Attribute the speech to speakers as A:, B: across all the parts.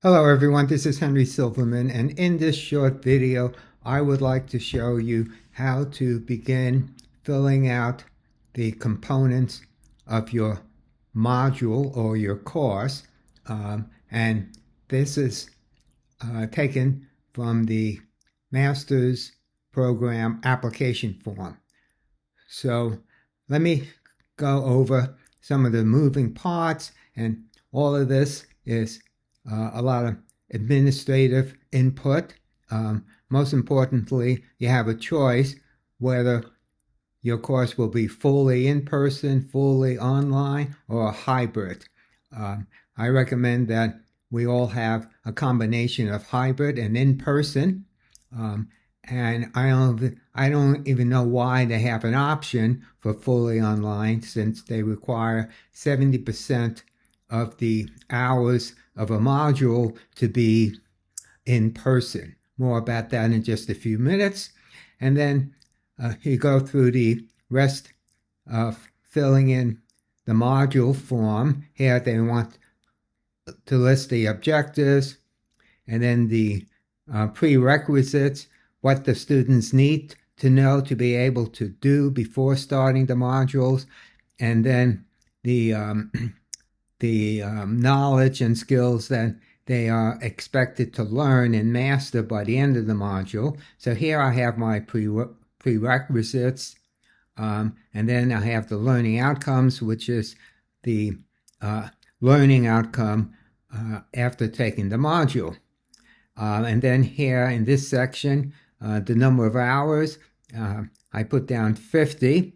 A: Hello everyone, this is Henry Silverman, and in this short video I would like to show you how to begin filling out the components of your module or your course. And this is taken from the master's program application form. So let me go over some of the moving parts, and all of this is a lot of administrative input. Most importantly, you have a choice whether your course will be fully in person, fully online, or a hybrid. I recommend that we all have a combination of hybrid and in person. And I don't even know why they have an option for fully online, since they require 70% of the hours of a module to be in person. More about that in just a few minutes. And then you go through the rest of filling in the module form. Here they want to list the objectives and then the prerequisites, what the students need to know to be able to do before starting the modules, and then the knowledge and skills that they are expected to learn and master by the end of the module. So here I have my prerequisites, and then I have the learning outcomes, which is the learning outcome after taking the module. And then here in this section, the number of hours, I put down 50,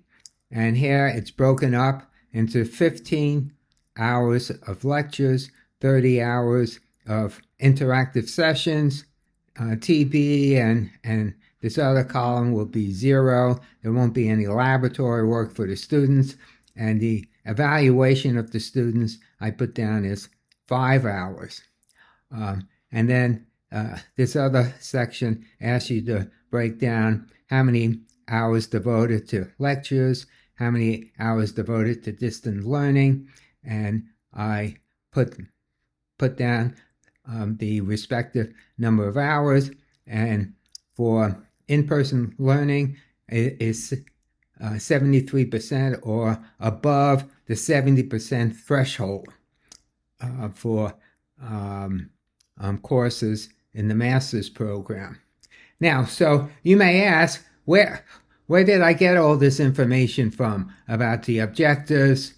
A: and here it's broken up into 15 hours of lectures, 30 hours of interactive sessions, TB, and this other column will be 0. There won't be any laboratory work for the students, and the evaluation of the students I put down is 5 hours. And then this other section asks you to break down how many hours devoted to lectures, how many hours devoted to distant learning, and I put down the respective number of hours. And for in-person learning, it is 73% or above the 70% threshold for courses in the master's program. Now, so you may ask, where did I get all this information from about the objectives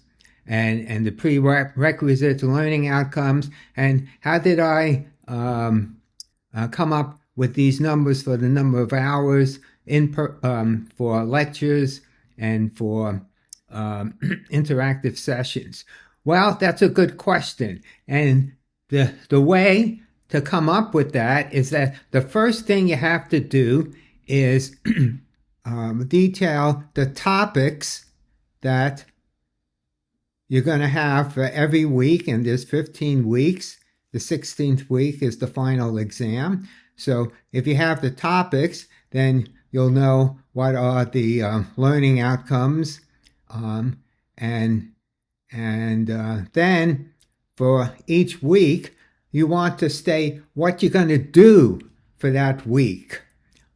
A: and the prerequisite learning outcomes, and how did I come up with these numbers for the number of hours for lectures and for interactive sessions? Well, that's a good question, and the way to come up with that is that the first thing you have to do is detail the topics that you're going to have for every week, and there's 15 weeks. The 16th week is the final exam. So if you have the topics, then you'll know what are the learning outcomes, and then for each week, you want to state what you're going to do for that week.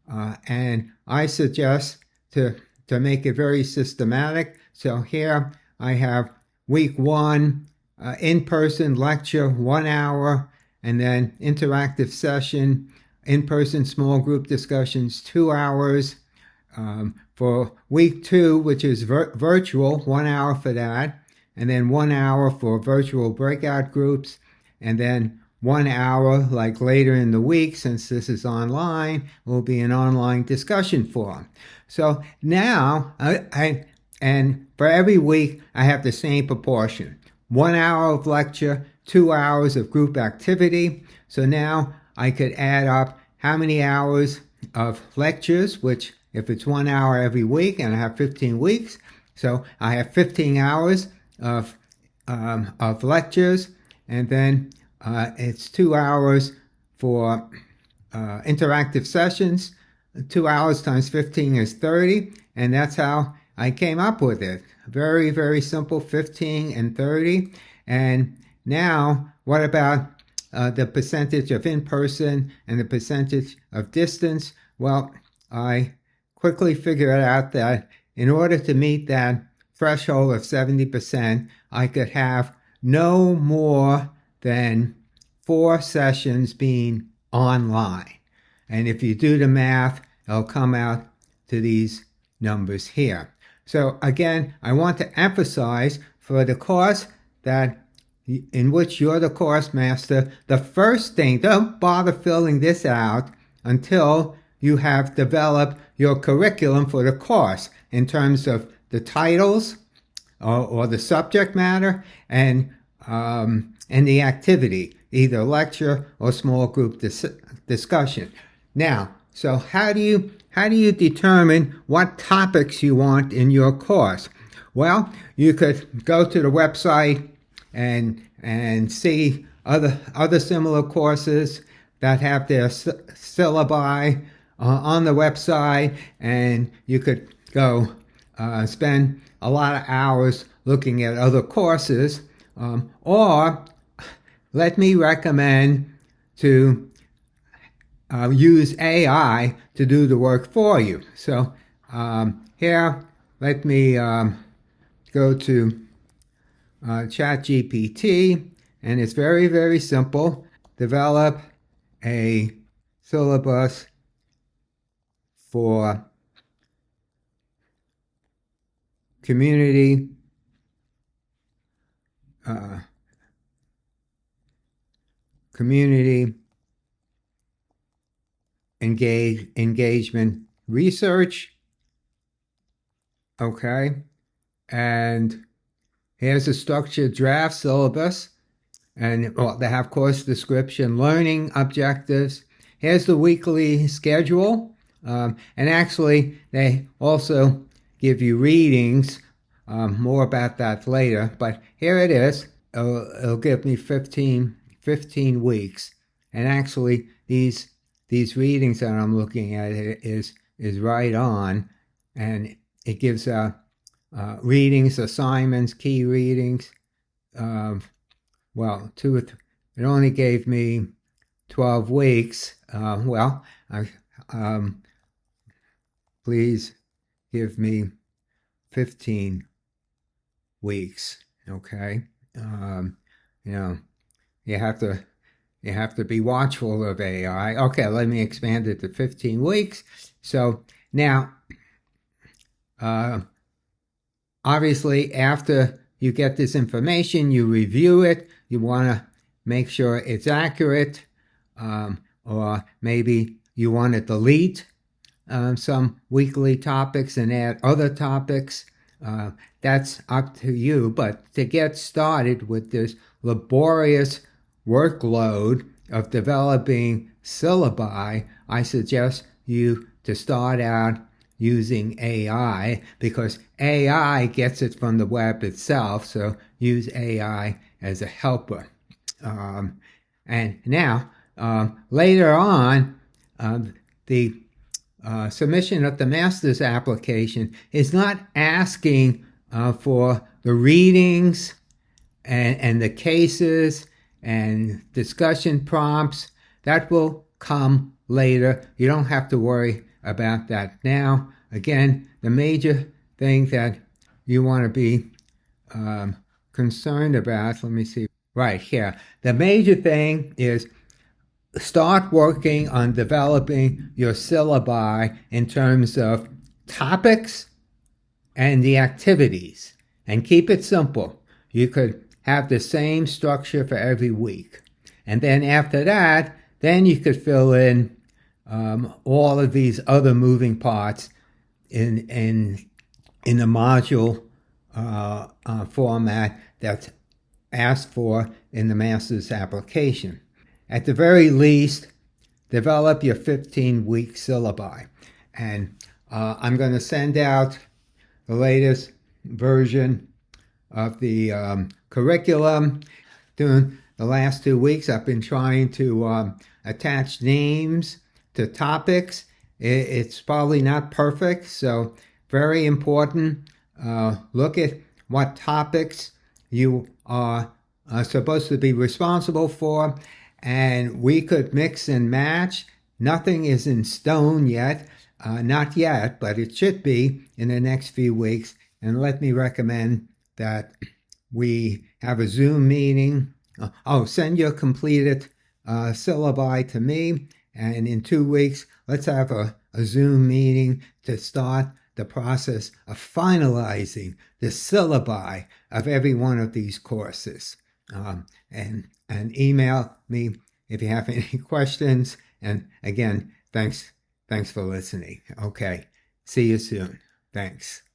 A: And I suggest to make it very systematic. So here I have week 1, in-person lecture, 1 hour, and then interactive session, in-person small group discussions, 2 hours. For week 2, which is virtual, 1 hour for that, and then 1 hour for virtual breakout groups, and then 1 hour, like later in the week, since this is online, will be an online discussion forum. So now, and for every week, I have the same proportion. 1 hour of lecture, 2 hours of group activity. So now I could add up how many hours of lectures, which if it's 1 hour every week, and I have 15 weeks, so I have 15 hours of lectures, and then it's 2 hours for interactive sessions. 2 hours times 15 is 30, and that's how I came up with it. Very, very simple, 15 and 30. And now, what about the percentage of in-person and the percentage of distance? Well, I quickly figured out that in order to meet that threshold of 70%, I could have no more than 4 sessions being online. And if you do the math, it'll come out to these numbers here. So again, I want to emphasize for the course that in which you're the course master, the first thing, don't bother filling this out until you have developed your curriculum for the course in terms of the titles or the subject matter and the activity, either lecture or small group discussion. Now, so how do you determine what topics you want in your course? Well, you could go to the website and see other similar courses that have their syllabi on the website, and you could go spend a lot of hours looking at other courses, or let me recommend to use AI to do the work for you. So here, let me go to ChatGPT, and it's very, very simple. Develop a syllabus for community engagement research. Okay, and here's a structured draft syllabus, and they have course description, learning objectives. Here's the weekly schedule, and actually they also give you readings. More about that later, but here it is. It'll give me 15 weeks, and actually these readings that I'm looking at is right on, and it gives readings, assignments, key readings. Well, it only gave me 12 weeks. Please give me 15 weeks. Okay, you have to be watchful of AI. Okay, let me expand it to 15 weeks. So now, obviously, after you get this information, you review it. You want to make sure it's accurate, or maybe you want to delete some weekly topics and add other topics. That's up to you. But to get started with this laborious workload of developing syllabi, I suggest you to start out using AI, because AI gets it from the web itself, so use AI as a helper. And now, later on, the submission of the master's application is not asking for the readings and the cases and discussion prompts. That will come later. You don't have to worry about that now. Again, the major thing that you want to be concerned about, let me see, right here. The major thing is start working on developing your syllabi in terms of topics and the activities, and keep it simple. You could have the same structure for every week, and then after that, then you could fill in all of these other moving parts in the module format that's asked for in the master's application. At the very least, develop your 15-week syllabi. And I'm going to send out the latest version of the curriculum. During the last 2 weeks, I've been trying to attach names to topics. It's probably not perfect, so very important. Look at what topics you are supposed to be responsible for, and we could mix and match. Nothing is in stone yet, not yet, but it should be in the next few weeks. And let me recommend that we have a Zoom meeting. Send your completed syllabi to me, and in 2 weeks, let's have a Zoom meeting to start the process of finalizing the syllabi of every one of these courses. And email me if you have any questions. And again, thanks for listening. Okay, see you soon. Thanks.